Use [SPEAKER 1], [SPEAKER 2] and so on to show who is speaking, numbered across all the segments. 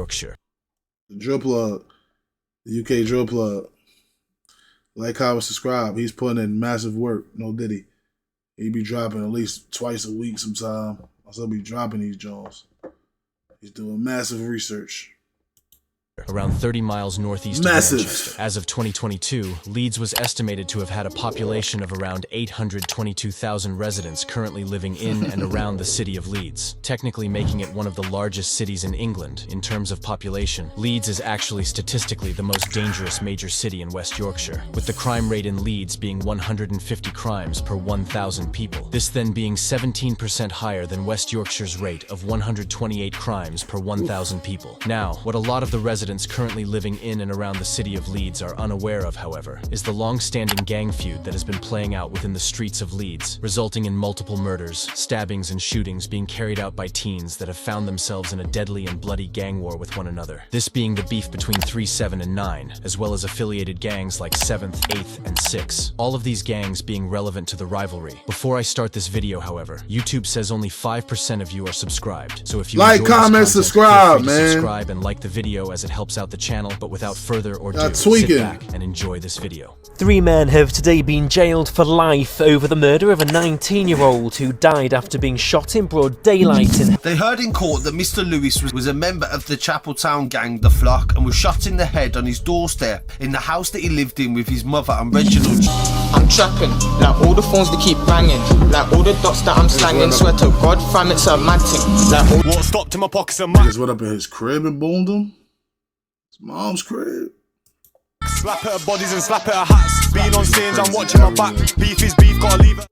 [SPEAKER 1] Yorkshire.
[SPEAKER 2] The drill plug, the UK drill plug. Like, comment, subscribe. He's putting in massive work. No diddy. He be dropping at least twice a week sometime. I'll still be dropping these Jones. He's doing massive research.
[SPEAKER 1] Around 30 miles northeast of Manchester. As of 2022, Leeds was estimated to have had a population of around 822,000 residents currently living in and around the city of Leeds, technically making it one of the largest cities in England. In terms of population, Leeds is actually statistically the most dangerous major city in West Yorkshire, with the crime rate in Leeds being 150 crimes per 1,000 people. This then being 17% higher than West Yorkshire's rate of 128 crimes per 1,000 people. Now, what a lot of the residents currently living in and around the city of Leeds are unaware of, however, is the long-standing gang feud that has been playing out within the streets of Leeds, resulting in multiple murders, stabbings, and shootings being carried out by teens that have found themselves in a deadly and bloody gang war with one another. This being the beef between 3, 7, and 9, as well as affiliated gangs like 7th, 8th, and 6. All of these gangs being relevant to the rivalry. Before I start this video, however, YouTube says only 5% of you are subscribed, so if you
[SPEAKER 2] like, comment, subscribe, man.
[SPEAKER 1] Subscribe and like the video as it helps out the channel, but without further ado, sit back and enjoy this video.
[SPEAKER 3] 3 men have today been jailed for life over the murder of a 19-year-old who died after being shot in broad daylight.
[SPEAKER 4] They heard in court that Mr. Lewis was a member of the Chapeltown gang, The Flock, and was shot in the head on his doorstep in the house that he lived in with his mother and Reginald.
[SPEAKER 5] I'm trapping, like all the phones that keep banging, like all the dots that I'm slanging, swear to God, fam, it's a mad thing. Like
[SPEAKER 6] what stopped in my pockets and my...
[SPEAKER 2] Just went up in his crib and boomed him? His mom's crib.
[SPEAKER 6] Slap at her bodies and slap at her hats. Being on scenes, I'm watching my back. Beef is beef, gotta leave it.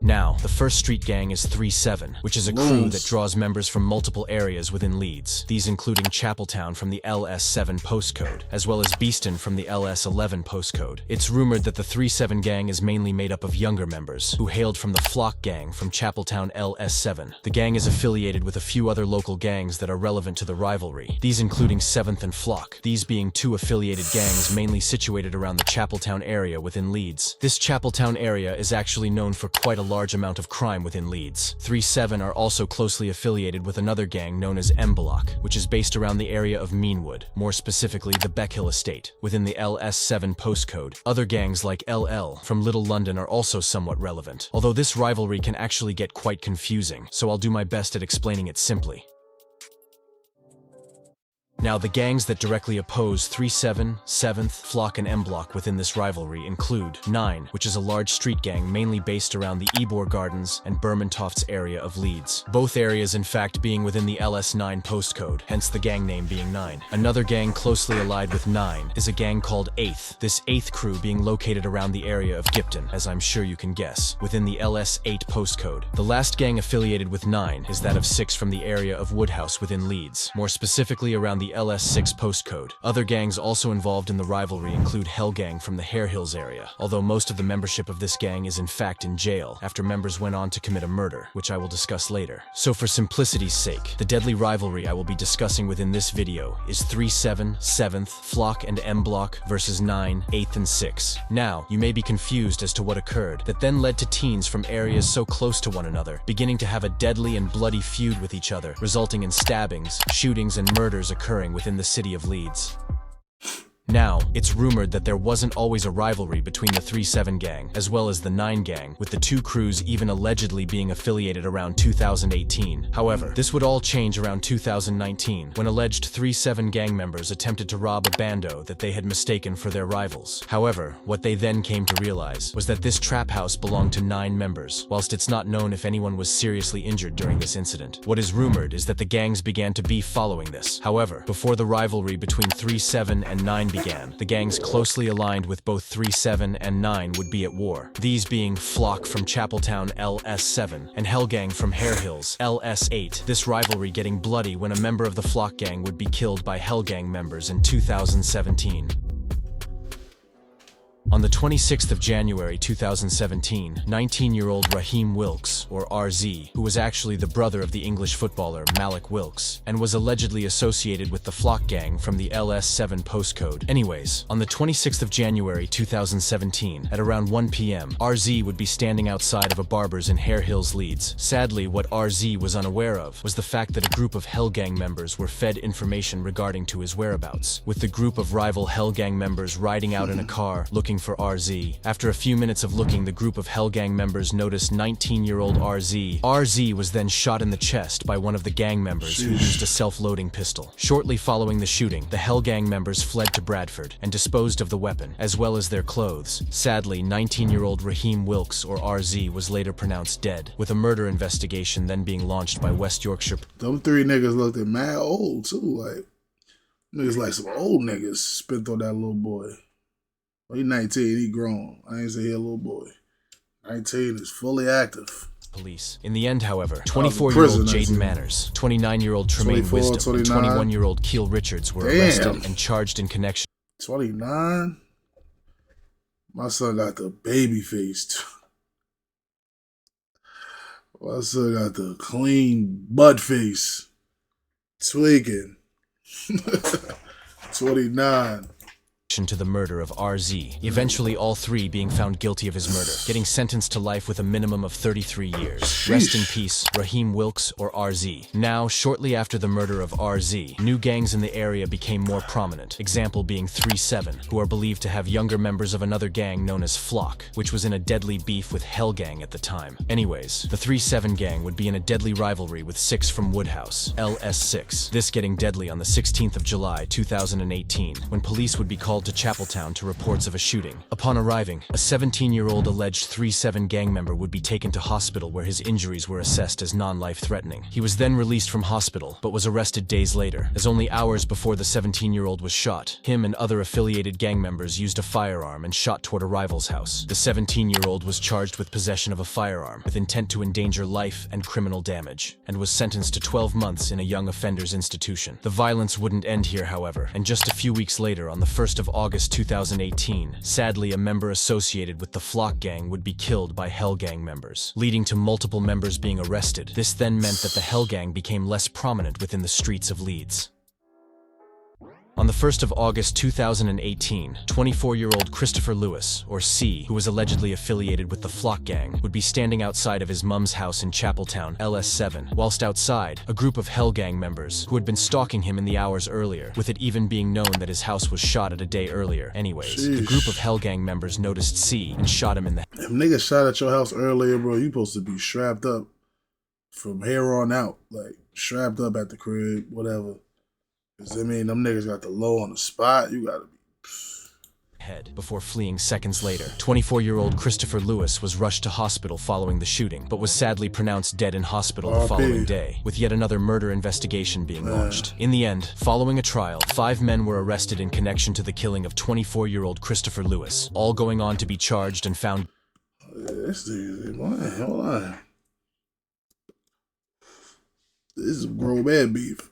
[SPEAKER 1] Now, the first street gang is 3-7, which is a crew that draws members from multiple areas within Leeds, these including Chapeltown from the LS7 postcode, as well as Beeston from the LS11 postcode. It's rumored that the 3-7 gang is mainly made up of younger members, who hailed from the Flock gang from Chapeltown LS7. The gang is affiliated with a few other local gangs that are relevant to the rivalry, these including 7th and Flock, these being 2 affiliated gangs mainly situated around the Chapeltown area within Leeds. This Chapeltown area is actually known for quite a large amount of crime within Leeds. 3-7 are also closely affiliated with another gang known as Emblock, which is based around the area of Meanwood, more specifically the Beckhill estate, within the LS7 postcode. Other gangs like LL from Little London are also somewhat relevant, although this rivalry can actually get quite confusing, so I'll do my best at explaining it simply. Now, the gangs that directly oppose 3-7, 7th, Flock, and M-Block within this rivalry include 9, which is a large street gang mainly based around the Ebor Gardens and Bermontofts area of Leeds. Both areas, in fact, being within the LS9 postcode, hence the gang name being 9. Another gang closely allied with 9 is a gang called 8th, this 8th crew being located around the area of Gipton, as I'm sure you can guess, within the LS8 postcode. The last gang affiliated with 9 is that of 6 from the area of Woodhouse within Leeds, more specifically around the LS6 postcode. Other gangs also involved in the rivalry include Hell Gang from the Hare Hills area, although most of the membership of this gang is in fact in jail after members went on to commit a murder, which I will discuss later. So for simplicity's sake, the deadly rivalry I will be discussing within this video is 3-7, 7th, Flock and M-Block versus 9, 8th and 6. Now, you may be confused as to what occurred that then led to teens from areas so close to one another beginning to have a deadly and bloody feud with each other, resulting in stabbings, shootings and murders occurring within the city of Leeds. Now, it's rumored that there wasn't always a rivalry between the 3-7 gang as well as the 9 gang, with the two crews even allegedly being affiliated around 2018. However, this would all change around 2019 when alleged 3-7 gang members attempted to rob a bando that they had mistaken for their rivals. However, what they then came to realize was that this trap house belonged to 9 members, whilst it's not known if anyone was seriously injured during this incident. What is rumored is that the gangs began to beef following this. However, before the rivalry between 3-7 and 9 began, the gangs closely aligned with both 3-7 and 9 would be at war, these being Flock from Chapeltown LS7 and Hell Gang from Hare Hills LS8, this rivalry getting bloody when a member of the Flock gang would be killed by Hell Gang members in 2017. On the 26th of January 2017, 19-year-old Raheem Wilkes, or RZ, who was actually the brother of the English footballer Malik Wilkes, and was allegedly associated with the Flock gang from the LS7 postcode. Anyways, on the 26th of January 2017, at around 1 p.m., RZ would be standing outside of a barber's in Hare Hills, Leeds. Sadly, what RZ was unaware of was the fact that a group of Hell Gang members were fed information regarding to his whereabouts, with the group of rival Hell Gang members riding out in a car looking for RZ. After a few minutes of looking, the group of Hell Gang members noticed 19-year-old RZ. RZ was then shot in the chest by one of the gang members who used a self-loading pistol. Shortly following the shooting, the Hell Gang members fled to Bradford and disposed of the weapon, as well as their clothes. Sadly, 19-year-old Raheem Wilkes, or RZ, was later pronounced dead, with a murder investigation then being launched by West Yorkshire.
[SPEAKER 2] Them three niggas looked at mad old too, like niggas like some old niggas spent on that little boy. Well, he 19, he grown. I ain't say he a little boy. 19 is fully active.
[SPEAKER 1] Police. In the end, however, 24-year-old Jaden Manners, 29-year-old Tremaine Wisdom, and 21-year-old Keel Richards were arrested and charged in connection.
[SPEAKER 2] 29? My son got the baby face. My son got the clean butt face. Tweaking. 29.
[SPEAKER 1] To the murder of RZ, eventually all three being found guilty of his murder, getting sentenced to life with a minimum of 33 years.
[SPEAKER 2] Sheesh.
[SPEAKER 1] Rest in peace, Raheem Wilkes, or RZ. Now, shortly after the murder of RZ, new gangs in the area became more prominent, example being 3-7, who are believed to have younger members of another gang known as Flock, which was in a deadly beef with Hell Gang at the time. Anyways, the 3-7 gang would be in a deadly rivalry with 6 from Woodhouse, LS6, this getting deadly on the 16th of July 2018, when police would be called to Chapeltown to reports of a shooting. Upon arriving, a 17-year-old alleged 3-7 gang member would be taken to hospital where his injuries were assessed as non-life-threatening. He was then released from hospital, but was arrested days later, as only hours before the 17-year-old was shot. Him and other affiliated gang members used a firearm and shot toward a rival's house. The 17-year-old was charged with possession of a firearm with intent to endanger life and criminal damage, and was sentenced to 12 months in a young offenders institution. The violence wouldn't end here, however, and just a few weeks later, on the 1st of August 2018, sadly a member associated with the Flock gang would be killed by Hell Gang members, leading to multiple members being arrested. This then meant that the Hell Gang became less prominent within the streets of Leeds. On the 1st of August 2018, 24-year-old Christopher Lewis, or C, who was allegedly affiliated with the Flock gang, would be standing outside of his mum's house in Chapeltown, LS7. Whilst outside, a group of Hell Gang members, who had been stalking him in the hours earlier, with it even being known that his house was shot at a day earlier. Anyways, the group of Hell Gang members noticed C and shot him in the head.
[SPEAKER 2] If niggas shot at your house earlier, bro, you supposed to be strapped up from here on out. Like, strapped up at the crib, whatever. Cause I mean, them niggas got the low on the spot. You gotta be
[SPEAKER 1] head before fleeing seconds later. 24-year-old Christopher Lewis was rushed to hospital following the shooting, but was sadly pronounced dead in hospital the following day, with yet another murder investigation being launched. In the end, following a trial, 5 men were arrested in connection to the killing of 24-year-old Christopher Lewis, all going on to be charged and found.
[SPEAKER 2] This dude, hold on. This is grown man beef.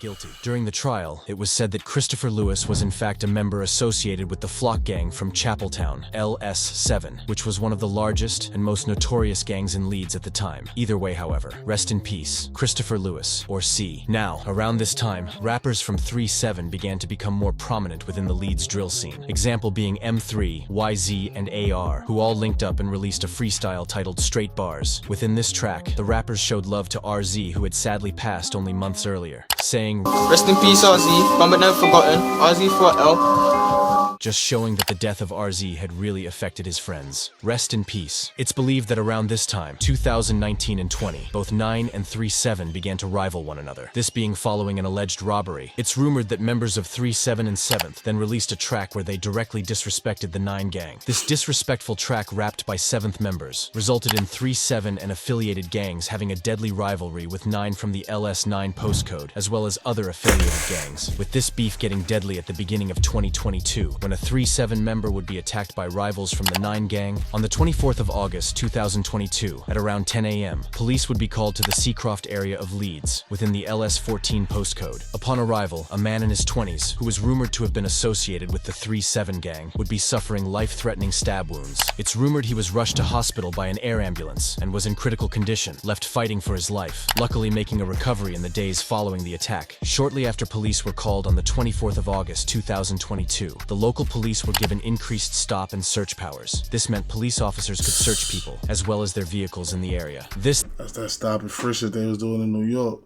[SPEAKER 1] Guilty. During the trial, it was said that Christopher Lewis was in fact a member associated with the Flock gang from Chapeltown, LS7, which was one of the largest and most notorious gangs in Leeds at the time. Either way, however, rest in peace, Christopher Lewis, or C. Now, around this time, rappers from 3-7 began to become more prominent within the Leeds drill scene. Example being M3, YZ, and AR, who all linked up and released a freestyle titled Straight Bars. Within this track, the rappers showed love to RZ, who had sadly passed only months earlier, saying,
[SPEAKER 5] Rest in peace, RZ, but never forgotten. RZ for L.
[SPEAKER 1] just showing that the death of RZ had really affected his friends. Rest in peace. It's believed that around this time, 2019 and 20, both 9 and 3-7 began to rival one another, this being following an alleged robbery. It's rumored that members of 3-7 and 7th then released a track where they directly disrespected the 9 gang. This disrespectful track rapped by 7th members resulted in 3-7 and affiliated gangs having a deadly rivalry with 9 from the LS9 postcode, as well as other affiliated gangs, with this beef getting deadly at the beginning of 2022, when when a 3-7 member would be attacked by rivals from the 9 gang. On the 24th of August 2022, at around 10 a.m., police would be called to the Seacroft area of Leeds, within the LS14 postcode. Upon arrival, a man in his 20s, who was rumored to have been associated with the 3-7 gang, would be suffering life-threatening stab wounds. It's rumored he was rushed to hospital by an air ambulance and was in critical condition, left fighting for his life, luckily making a recovery in the days following the attack. Shortly after police were called on the 24th of August 2022, the local police were given increased stop and search powers. This meant police officers could search people, as well as their vehicles in the area.
[SPEAKER 2] That's that stop and frisk shit they was doing in New York.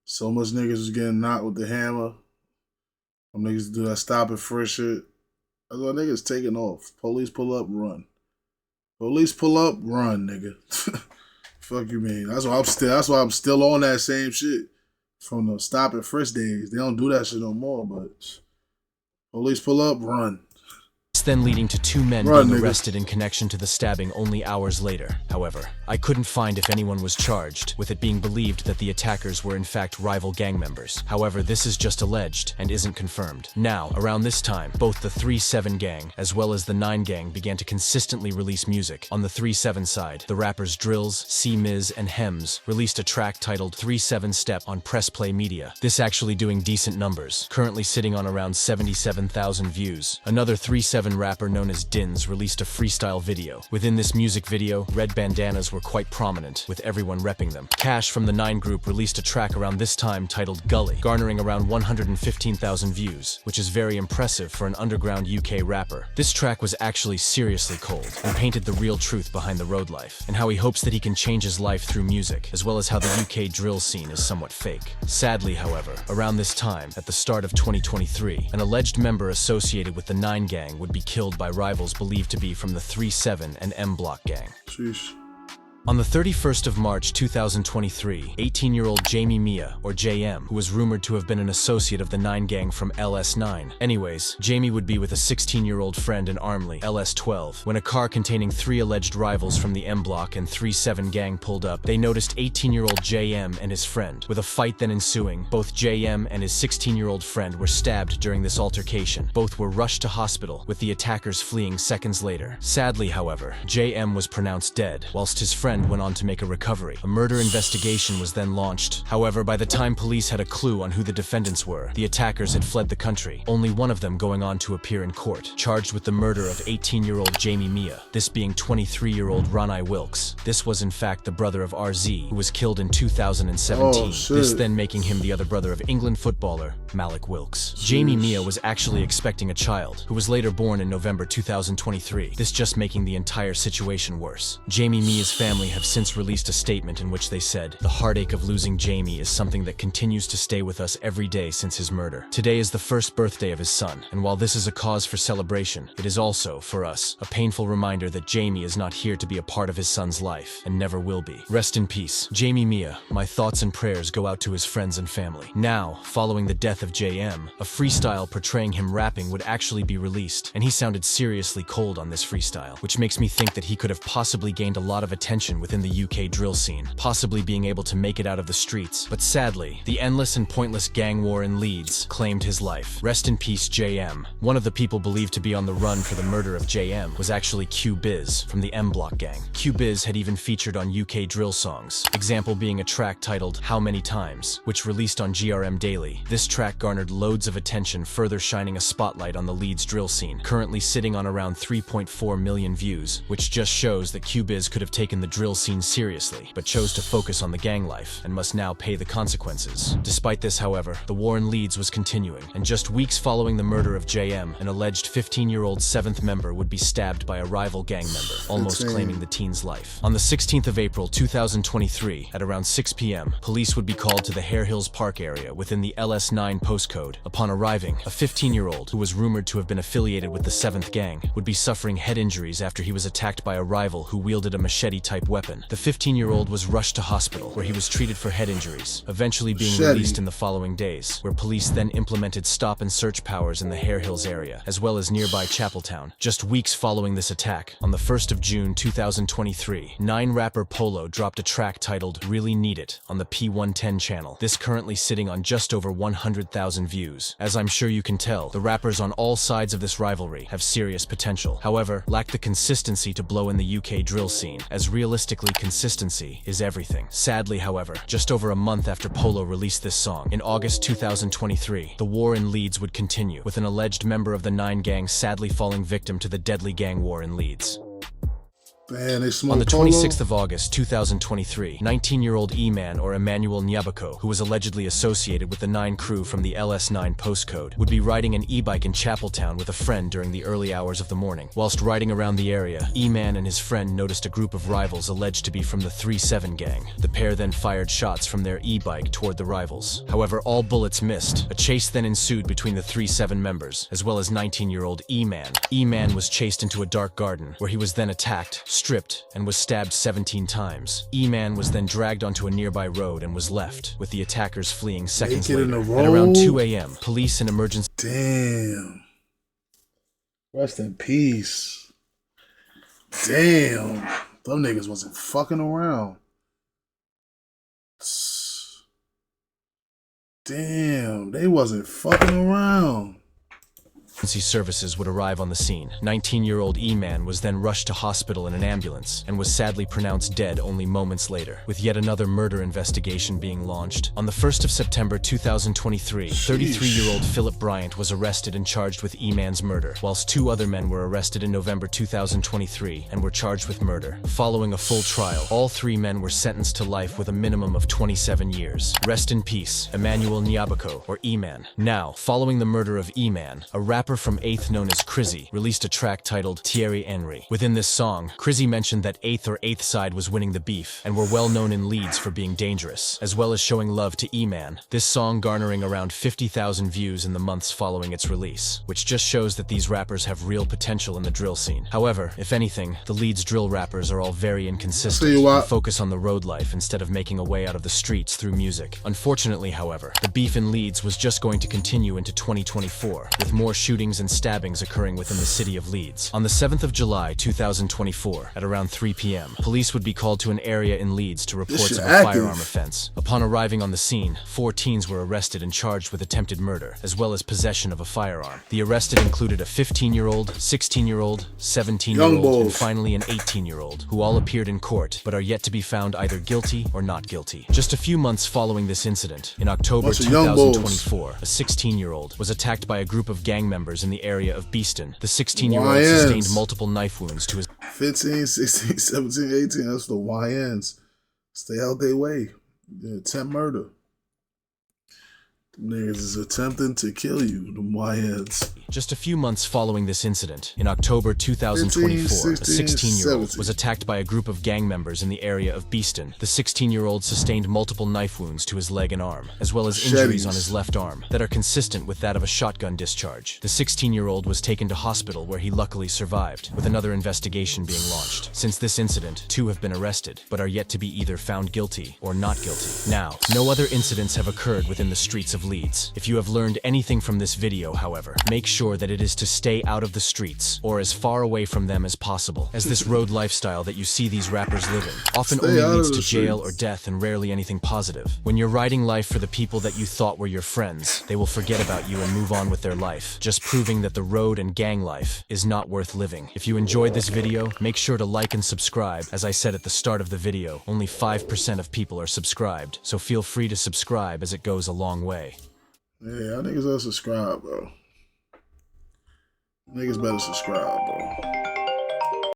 [SPEAKER 2] So much niggas was getting knocked with the hammer. Them niggas do that stop and frisk shit. That's why niggas taking off. Police pull up, run. Police pull up, run, nigga. Fuck you mean? That's why I'm still on that same shit from the stop and frisk days. They don't do that shit no more, but police pull up, run.
[SPEAKER 1] Then leading to 2 men
[SPEAKER 2] Run,
[SPEAKER 1] being
[SPEAKER 2] nigga.
[SPEAKER 1] arrested in connection to the stabbing only hours later. However, I couldn't find if anyone was charged, with it being believed that the attackers were in fact rival gang members. However, this is just alleged and isn't confirmed. Now, around this time, both the 3-7 gang as well as the 9 gang began to consistently release music. On the 3-7 side, the rappers Drills, C-Miz, and Hems released a track titled 3-7 Step on Press Play Media. This actually doing decent numbers, currently sitting on around 77,000 views. Another 3-7 rapper known as Dins released a freestyle video. Within this music video, red bandanas were quite prominent, with everyone repping them. Cash from the 9 group released a track around this time titled Gully, garnering around 115,000 views, which is very impressive for an underground UK rapper. This track was actually seriously cold, and painted the real truth behind the road life, and how he hopes that he can change his life through music, as well as how the UK drill scene is somewhat fake. Sadly, however, around this time, at the start of 2023, an alleged member associated with the 9 gang would be killed by rivals believed to be from the 3-7 and M Block gang.
[SPEAKER 2] Sheesh.
[SPEAKER 1] On the 31st of March 2023, 18-year-old Jamie Meah, or JM, who was rumored to have been an associate of the 9 gang from LS9. Anyways, Jamie would be with a 16-year-old friend in Armley, LS12, when a car containing 3 alleged rivals from the M Block and 3-7 gang pulled up. They noticed 18-year-old JM and his friend. With a fight then ensuing, both JM and his 16-year-old friend were stabbed during this altercation. Both were rushed to hospital, with the attackers fleeing seconds later. Sadly, however, JM was pronounced dead, whilst his friend went on to make a recovery. A murder investigation was then launched. However, by the time police had a clue on who the defendants were, the attackers had fled the country, only one of them going on to appear in court, charged with the murder of 18-year-old Jamie Meah, this being 23-year-old Ronai Wilkes. This was in fact the brother of RZ, who was killed in 2017, this then making him the other brother of England footballer Malik Wilkes. Jamie Meah was actually expecting a child, who was later born in November 2023, this just making the entire situation worse. Jamie Meah's family have since released a statement in which they said, "The heartache of losing Jamie is something that continues to stay with us every day since his murder. Today is the first birthday of his son, and while this is a cause for celebration, it is also, for us, a painful reminder that Jamie is not here to be a part of his son's life, and never will be. Rest in peace, Jamie Meah. My thoughts and prayers go out to his friends and family." Now, following the death of JM, a freestyle portraying him rapping would actually be released, and he sounded seriously cold on this freestyle, which makes me think that he could have possibly gained a lot of attention within the UK drill scene, possibly being able to make it out of the streets. But sadly, the endless and pointless gang war in Leeds claimed his life. Rest in peace, JM. One of the people believed to be on the run for the murder of JM was actually Q-Biz from the M Block gang. Q-Biz had even featured on UK drill songs, example being a track titled How Many Times, which released on GRM Daily. This track garnered loads of attention, further shining a spotlight on the Leeds drill scene, currently sitting on around 3.4 million views, which just shows that Q-Biz could have taken the drill scene seriously, but chose to focus on the gang life, and must now pay the consequences. Despite this, however, the war in Leeds was continuing, and just weeks following the murder of JM, an alleged 15-year-old 7th member would be stabbed by a rival gang member, almost claiming the teen's life. On the 16th of April 2023, at around 6 p.m., police would be called to the Hare Hills Park area within the LS9 postcode. Upon arriving, a 15-year-old, who was rumored to have been affiliated with the 7th gang, would be suffering head injuries after he was attacked by a rival who wielded a machete-type type weapon. The 15-year-old was rushed to hospital, where he was treated for head injuries, eventually being released in the following days, where police then implemented stop and search powers in the Hare Hills area, as well as nearby Chapeltown. Just weeks following this attack, on the 1st of June 2023, 9 rapper Polo dropped a track titled Really Need It on the P110 channel, this currently sitting on just over 100,000 views. As I'm sure you can tell, the rappers on all sides of this rivalry have serious potential, however, lack the consistency to blow in the UK drill scene, as realistically consistency is everything. Sadly, however, just over a month after Polo released this song, in August 2023, the war in Leeds would continue, with an alleged member of the 9 gang sadly falling victim to the deadly gang war in Leeds.
[SPEAKER 2] Man, they
[SPEAKER 1] on the 26th of August 2023, 19-year-old E-Man, or Emmanuel Nyabako, who was allegedly associated with the 9 crew from the LS9 postcode, would be riding an e-bike in Chapeltown with a friend during the early hours of the morning. Whilst riding around the area, E-Man and his friend noticed a group of rivals alleged to be from the 3-7 gang. The pair then fired shots from their e-bike toward the rivals. However, all bullets missed. A chase then ensued between the 3-7 members, as well as 19-year-old E-Man. E-Man was chased into a dark garden, where he was then attacked, stripped, and was stabbed 17 times. E-Man was then dragged onto a nearby road and was left, with the attackers fleeing seconds later. At around 2 a.m., police and emergency...
[SPEAKER 2] Damn. Rest in peace. Damn. Them niggas wasn't fucking around. Damn, they wasn't fucking around.
[SPEAKER 1] Services would arrive on the scene. 19-year-old E-Man was then rushed to hospital in an ambulance and was sadly pronounced dead only moments later, with yet another murder investigation being launched. On the 1st of September 2023, 33-year-old Philip Bryant was arrested and charged with E-Man's murder, whilst 2 other men were arrested in November 2023 and were charged with murder. Following a full trial, all 3 men were sentenced to life with a minimum of 27 years. Rest in peace, Emmanuel Nyabako, or E-Man. Now, following the murder of E-Man, a rapper from 8th known as Crizzy released a track titled Thierry Henry. Within this song, Crizzy mentioned that 8th or 8th side was winning the beef and were well known in Leeds for being dangerous, as well as showing love to E-Man. This song garnering around 50,000 views in the months following its release, which just shows that these rappers have real potential in the drill scene. However, if anything, the Leeds drill rappers are all very inconsistent and focus on the road life instead of making a way out of the streets through music. Unfortunately, however, the beef in Leeds was just going to continue into 2024, with more shootings and stabbings occurring within the city of Leeds. On the 7th of July 2024, at around 3 p.m., police would be called to an area in Leeds to reports of a firearm offense. Upon arriving on the scene, 4 teens were arrested and charged with attempted murder, as well as possession of a firearm. The arrested included a 15-year-old, 16-year-old, 17-year-old, and finally an 18-year-old, who all appeared in court, but are yet to be found either guilty or not guilty. Just a few months following this incident, in October 2024, a 16-year-old was attacked by a group of gang members in the area of Beeston. The 16-year-old sustained multiple knife wounds to his
[SPEAKER 2] 15, 16, 17, 18, that's the YNs. Stay out their way. Attempt murder. Them niggas is attempting to kill you, them YNs.
[SPEAKER 1] Just a few months following this incident, in October 2024, a 16-year-old was attacked by a group of gang members in the area of Beeston. The 16-year-old sustained multiple knife wounds to his leg and arm, as well as injuries on his left arm that are consistent with that of a shotgun discharge. The 16-year-old was taken to hospital where he luckily survived, with another investigation being launched. Since this incident, 2 have been arrested, but are yet to be either found guilty or not guilty. Now, no other incidents have occurred within the streets of Leeds. If you have learned anything from this video, however, make sure that it is to stay out of the streets, or as far away from them as possible, as this road lifestyle that you see these rappers living often only leads to jail or death and rarely anything positive. When you're riding life for the people that you thought were your friends, they will forget about you and move on with their life, just proving that the road and gang life is not worth living. If you enjoyed this video, make sure to like and subscribe. As I said at the start of the video, only 5% of people are subscribed, so feel free to subscribe as it goes a long way.
[SPEAKER 2] Yeah, y'all niggas gotta subscribe, bro. Niggas better subscribe, bro.